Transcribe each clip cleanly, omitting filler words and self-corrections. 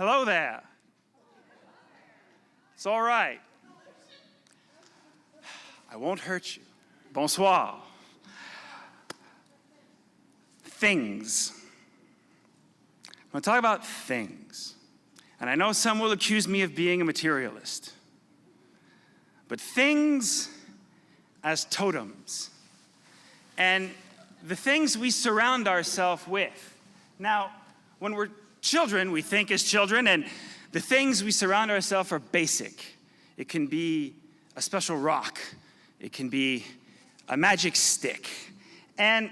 Hello there. It's all right. I won't hurt you. Bonsoir. Things. I'm going to talk about things. And I know some will accuse me of being a materialist. But things as totems. And the things we surround ourselves with. Now, when we're children, we think as children, and the things we surround ourselves are basic. It can be a special rock. It can be a magic stick. And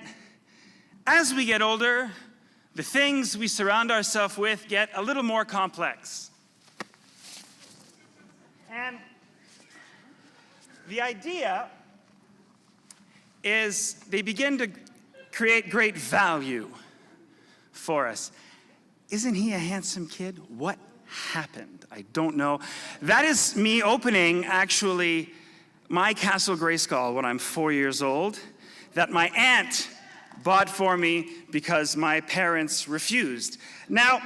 as we get older, the things we surround ourselves with get a little more complex. And the idea is they begin to create great value for us. Isn't he a handsome kid? What happened? I don't know. That is me opening, actually, my Castle Grayskull when I'm 4 years old, that my aunt bought for me because my parents refused. Now,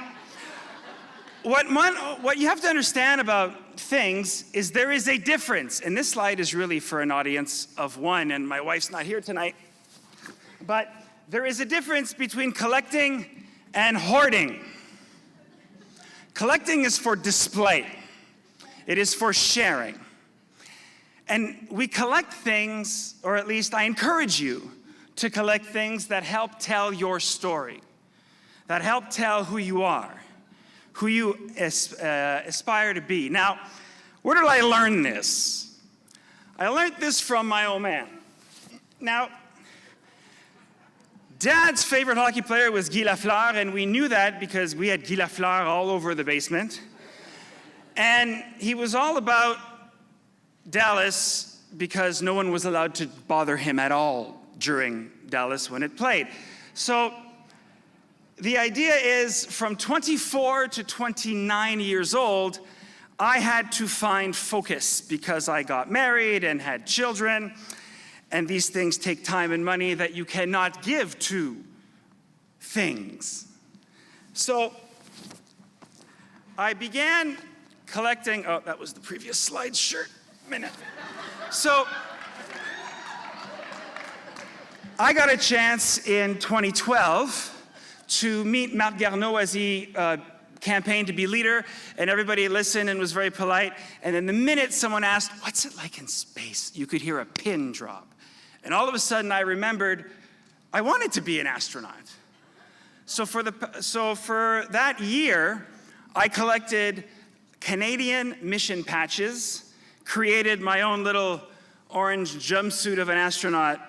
what you have to understand about things is there is a difference, and this slide is really for an audience of one, and my wife's not here tonight, but there is a difference between collecting and hoarding. Collecting is for display. It is for sharing. And we collect things, or at least I encourage you to collect things that help tell your story, that help tell who you are, who you aspire to be. Now, where did I learn this? I learned this from my old man. Now, Dad's favorite hockey player was Guy Lafleur, and we knew that because we had Guy Lafleur all over the basement. And he was all about Dallas because no one was allowed to bother him at all during Dallas when it played. So the idea is from 24 to 29 years old, I had to find focus because I got married and had children. And these things take time and money that you cannot give to things. So I began collecting, oh, that was the previous slide, shirt, minute. So I got a chance in 2012 to meet Marc Garneau as he campaigned to be leader, and everybody listened and was very polite. And then the minute someone asked, what's it like in space? You could hear a pin drop. And all of a sudden, I remembered I wanted to be an astronaut. So for that year, I collected Canadian mission patches, created my own little orange jumpsuit of an astronaut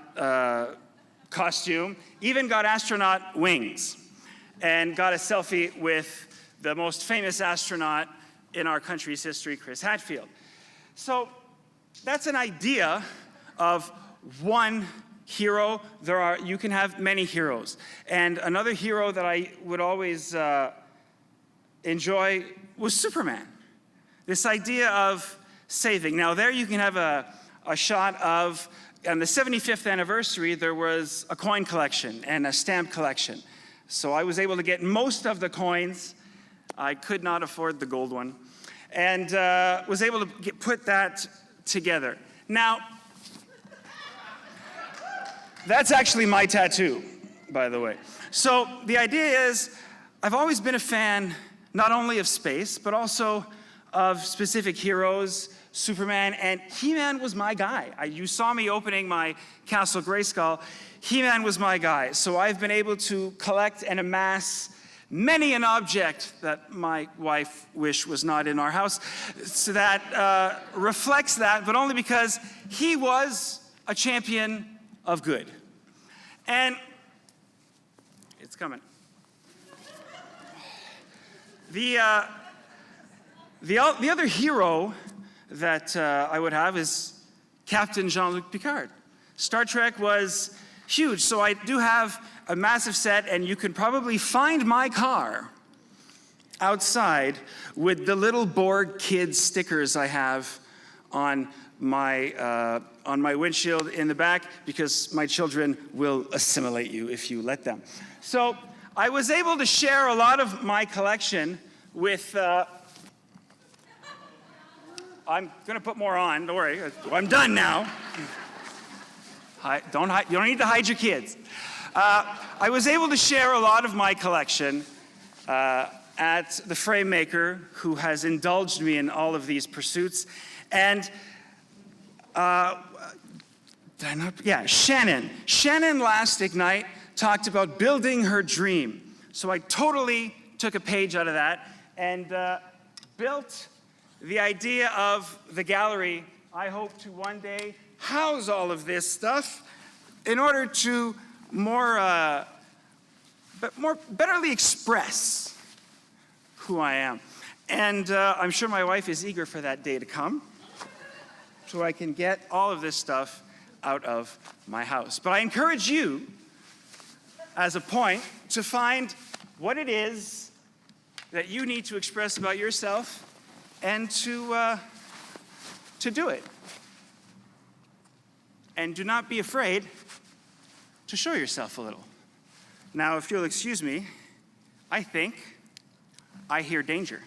costume, even got astronaut wings, and got a selfie with the most famous astronaut in our country's history, Chris Hadfield. So that's an idea of one hero. You can have many heroes. And another hero that I would always enjoy was Superman. This idea of saving. Now there you can have a shot of, on the 75th anniversary, there was a coin collection and a stamp collection. So I was able to get most of the coins. I could not afford the gold one. And was able to put that together. Now, that's actually my tattoo, by the way. So the idea is, I've always been a fan, not only of space, but also of specific heroes, Superman, and He-Man was my guy. You saw me opening my Castle Grayskull. He-Man was my guy. So I've been able to collect and amass many an object that my wife wished was not in our house. So that reflects that, but only because he was a champion of good. And it's coming. The other hero that I would have is Captain Jean-Luc Picard. Star Trek was huge, so I do have a massive set, and you can probably find my car outside with the little Borg kid stickers I have on my windshield in the back, because my children will assimilate you if you let them. So I was able to share a lot of my collection with, I'm going to put more on, don't worry. I'm done now. You don't need to hide your kids. I was able to share a lot of my collection at the frame maker, who has indulged me in all of these pursuits. And Shannon last Ignite talked about building her dream. So I totally took a page out of that and built the idea of the gallery. I hope to one day house all of this stuff in order to betterly express who I am. And I'm sure my wife is eager for that day to come, so I can get all of this stuff out of my house. But I encourage you, as a point, to find what it is that you need to express about yourself and to do it. And do not be afraid to show yourself a little. Now, if you'll excuse me, I think I hear danger.